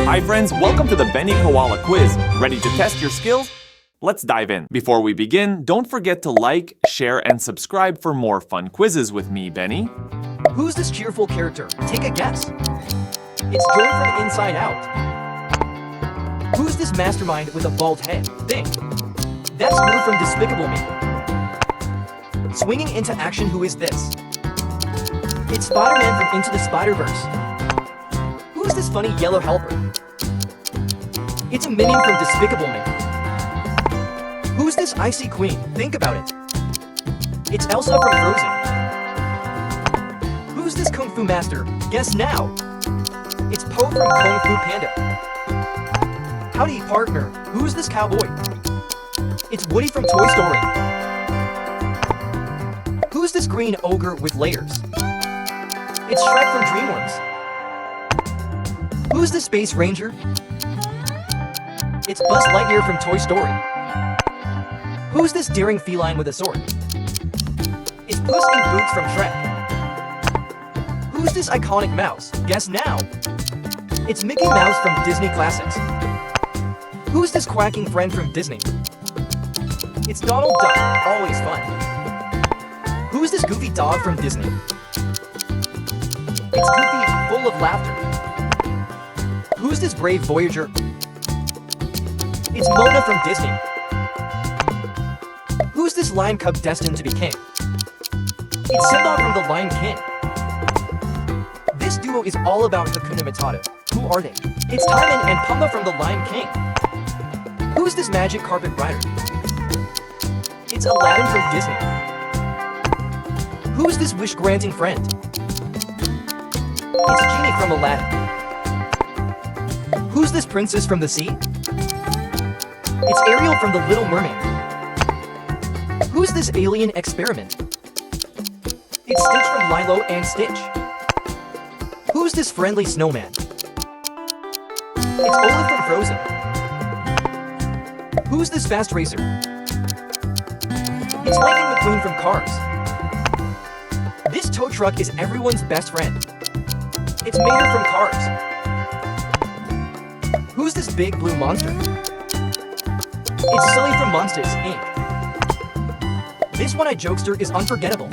Hi friends, welcome to the Beni Koala quiz. Ready to test your skills? Let's dive in. Before we begin, don't forget to like, share, and subscribe for more fun quizzes with me, Benny. Who's this cheerful character? Take a guess. It's Joy from Inside Out. Who's this mastermind with a bald head? Think. That's Gru from Despicable Me. Swinging into action, who is this? It's Spider-Man from Into the Spider-Verse. Who's this funny yellow helper? It's a minion from Despicable Me. Who's this icy queen? Think about it. It's Elsa from Frozen. Who's this kung fu master? Guess now. It's Po from Kung Fu Panda. Howdy, partner. Who's this cowboy? It's Woody from Toy Story. Who's this green ogre with layers? It's Shrek from DreamWorks. Who's this space ranger? It's Buzz Lightyear from Toy Story. Who's this daring feline with a sword? It's Puss in Boots from Shrek. Who's this iconic mouse? Guess now. It's Mickey Mouse from Disney Classics. Who's this quacking friend from Disney? It's Donald Duck, always fun. Who's this goofy dog from Disney? It's Goofy, full of laughter. Who's this brave voyager? It's Mona from Disney. Who's this lion cub destined to be king? It's Simba from The Lion King. This duo is all about Hakuna Matata. Who are they? It's Timon and Pumbaa from The Lion King. Who's this magic carpet rider? It's Aladdin from Disney. Who's this wish-granting friend? It's Genie from Aladdin. Who's this princess from the sea? It's Ariel from The Little Mermaid. Who's this alien experiment? It's Stitch from Lilo and Stitch. Who's this friendly snowman? It's Olaf from Frozen. Who's this fast racer? It's Lightning McQueen from Cars. This tow truck is everyone's best friend. It's Mater from Cars. Who's this big blue monster? It's Sully from Monsters, Inc. This one-eyed jokester is unforgettable.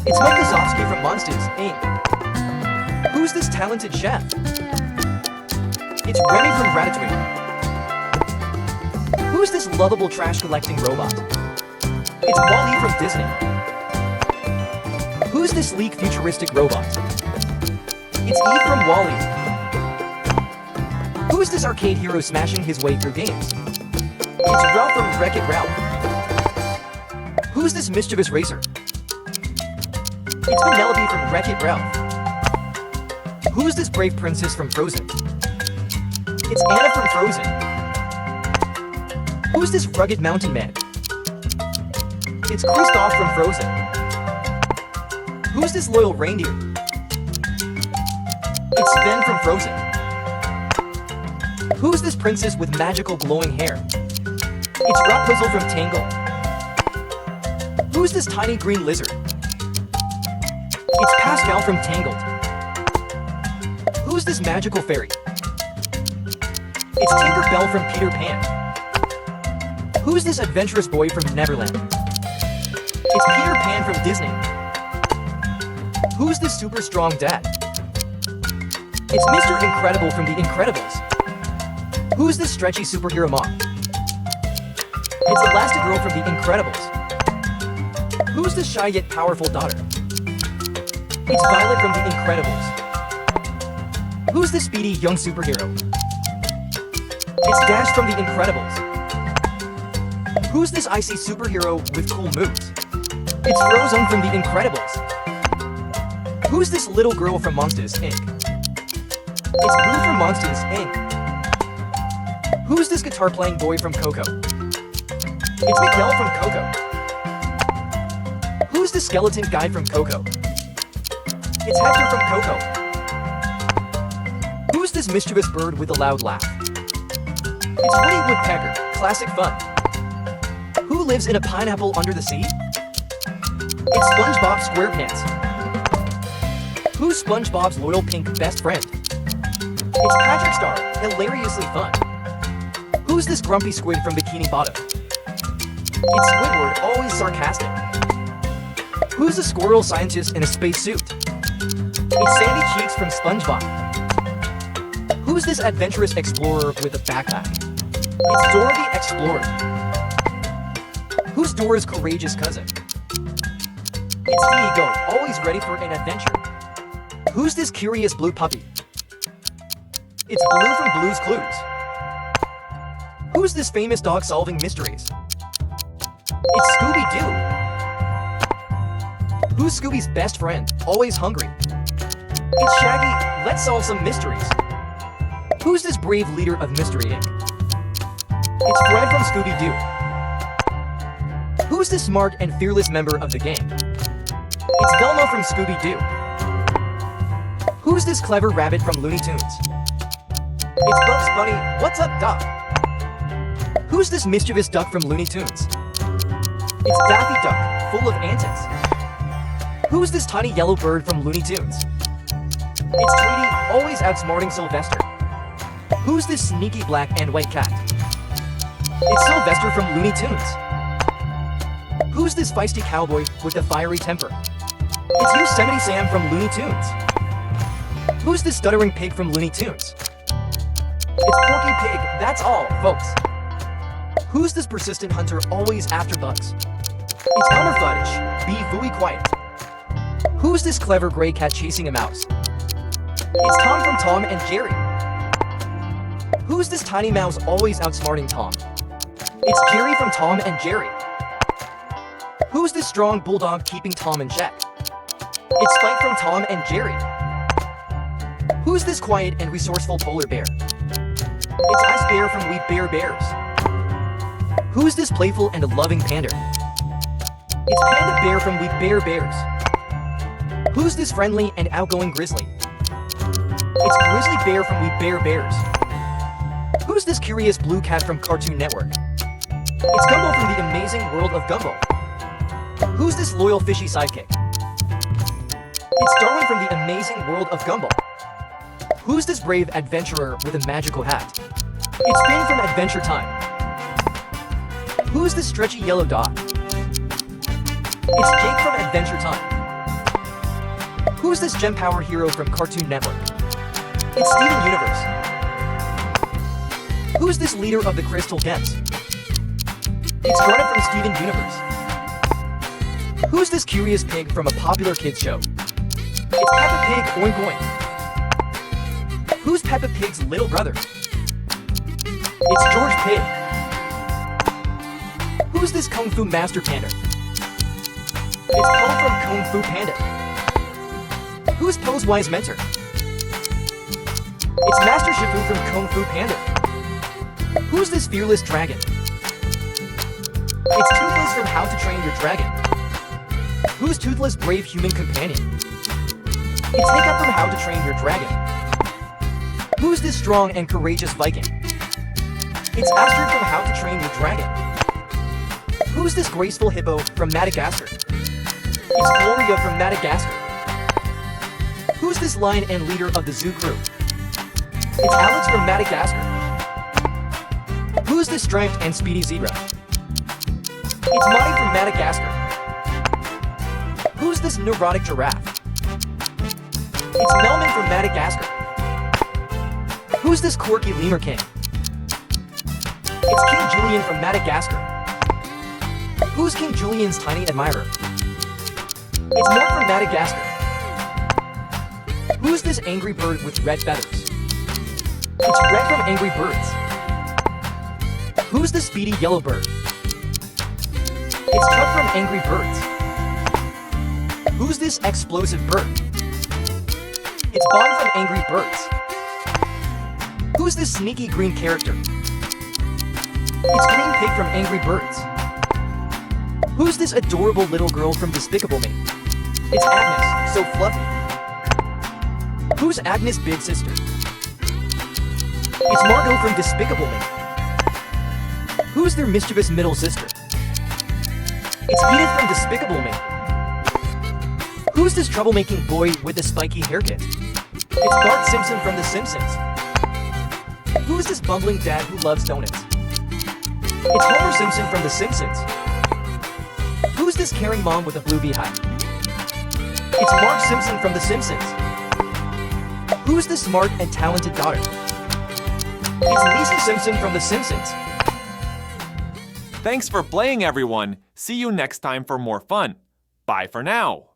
It's Mike Wazowski from Monsters, Inc. Who's this talented chef? It's Remy from Ratatouille. Who's this lovable trash-collecting robot? It's Wall-E from Disney. Who's this sleek futuristic robot? It's Eve from Wall-E. Who's this arcade hero smashing his way through games? It's Ralph from Wreck-It Ralph. Who's this mischievous racer? It's Penelope from Wreck-It Ralph. Who's this brave princess from Frozen? It's Anna from Frozen. Who's this rugged mountain man? It's Kristoff from Frozen. Who's this loyal reindeer? It's Sven from Frozen. Who's this princess with magical glowing hair? It's Rapunzel from Tangled. Who's this tiny green lizard? It's Pascal from Tangled. Who's this magical fairy? It's Tinkerbell from Peter Pan. Who's this adventurous boy from Neverland? It's Peter Pan from Disney. Who's this super strong dad? It's Mr. Incredible from The Incredibles. Who's this stretchy superhero mom? It's Elastigirl from The Incredibles. Who's this shy yet powerful daughter? It's Violet from The Incredibles. Who's this speedy young superhero? It's Dash from The Incredibles. Who's this icy superhero with cool moves? It's Frozen from The Incredibles. Who's this little girl from Monsters, Inc.? It's Boo from Monsters, Inc. Who's this guitar-playing boy from Coco? It's Miguel from Coco. Who's this skeleton guy from Coco? It's Hector from Coco. Who's this mischievous bird with a loud laugh? It's Woody Woodpecker, classic fun. Who lives in a pineapple under the sea? It's SpongeBob SquarePants. Who's SpongeBob's loyal pink best friend? It's Patrick Star, hilariously fun. Who's this grumpy squid from Bikini Bottom? It's Squidward, always sarcastic. Who's the squirrel scientist in a spacesuit? It's Sandy Cheeks from SpongeBob. Who's this adventurous explorer with a backpack? It's Dora the Explorer. Who's Dora's courageous cousin? It's Dee Goat, always ready for an adventure. Who's this curious blue puppy? It's Blue from Blue's Clues. Who's this famous dog solving mysteries? It's Scooby-Doo. Who's Scooby's best friend, always hungry? It's Shaggy, let's solve some mysteries. Who's this brave leader of Mystery Inc? It's Fred from Scooby-Doo. Who's this smart and fearless member of the gang? It's Velma from Scooby-Doo. Who's this clever rabbit from Looney Tunes? It's Bugs Bunny, what's up, Doc? Who's this mischievous duck from Looney Tunes? It's Daffy Duck, full of antics. Who's this tiny yellow bird from Looney Tunes? It's Tweety, always outsmarting Sylvester. Who's this sneaky black and white cat? It's Sylvester from Looney Tunes. Who's this feisty cowboy with a fiery temper? It's Yosemite Sam from Looney Tunes. Who's this stuttering pig from Looney Tunes? It's Porky Pig, that's all, folks. Who's this persistent hunter always after bugs? It's Elmer Fuddruckers, be very quiet. Who's this clever gray cat chasing a mouse? It's Tom from Tom and Jerry. Who's this tiny mouse always outsmarting Tom? It's Jerry from Tom and Jerry. Who's this strong bulldog keeping Tom in check? It's Spike from Tom and Jerry. Who's this quiet and resourceful polar bear? It's Ice Bear from We Bear Bears. Who's this playful and loving panda? It's Panda Bear from We Bear Bears. Who's this friendly and outgoing grizzly? It's Grizzly Bear from We Bear Bears. Who's this curious blue cat from Cartoon Network? It's Gumball from The Amazing World of Gumball. Who's this loyal fishy sidekick? It's Darwin from The Amazing World of Gumball. Who's this brave adventurer with a magical hat? It's Finn from Adventure Time. Who's this stretchy yellow dog? It's Jake from Adventure Time. Who's this gem power hero from Cartoon Network? It's Steven Universe. Who's this leader of the Crystal Gems? It's Greta from Steven Universe. Who's this curious pig from a popular kids show? It's Peppa Pig, oink oink. Who's Peppa Pig's little brother? It's George Pig. Who's this Kung Fu Master Panda? It's Paul from Kung Fu Panda. Who's Poe's wise mentor? It's Master Shifu from Kung Fu Panda. Who's this fearless dragon? It's Toothless from How to Train Your Dragon. Who's Toothless' brave human companion? It's Hiccup from How to Train Your Dragon. Who's this strong and courageous Viking? It's Astrid from How to Train Your Dragon. Who's this graceful hippo from Madagascar? It's Gloria from Madagascar. Who's this lion and leader of the zoo crew? It's Alex from Madagascar. Who's this striped and speedy zebra? It's Monty from Madagascar. Who's this neurotic giraffe? It's Melman from Madagascar. Who's this quirky lemur king? It's King Julian from Madagascar. Who's King Julian's tiny admirer? It's Mark from Madagascar. Who's this angry bird with red feathers? It's Red from Angry Birds. Who's the speedy yellow bird? It's Chuck from Angry Birds. Who's this explosive bird? It's Bob from Angry Birds. Who's this sneaky green character? It's Green Pig from Angry Birds. Who's this adorable little girl from Despicable Me? It's Agnes, so fluffy. Who's Agnes' big sister? It's Margot from Despicable Me. Who's their mischievous middle sister? It's Edith from Despicable Me. Who's this troublemaking boy with a spiky haircut? It's Bart Simpson from The Simpsons. this bumbling dad who loves donuts? It's Homer Simpson from The Simpsons. Who's this caring mom with a blue beehive? It's Marge Simpson from The Simpsons. Who's the smart and talented daughter? It's Lisa Simpson from The Simpsons. Thanks for playing, everyone. See you next time for more fun. Bye for now.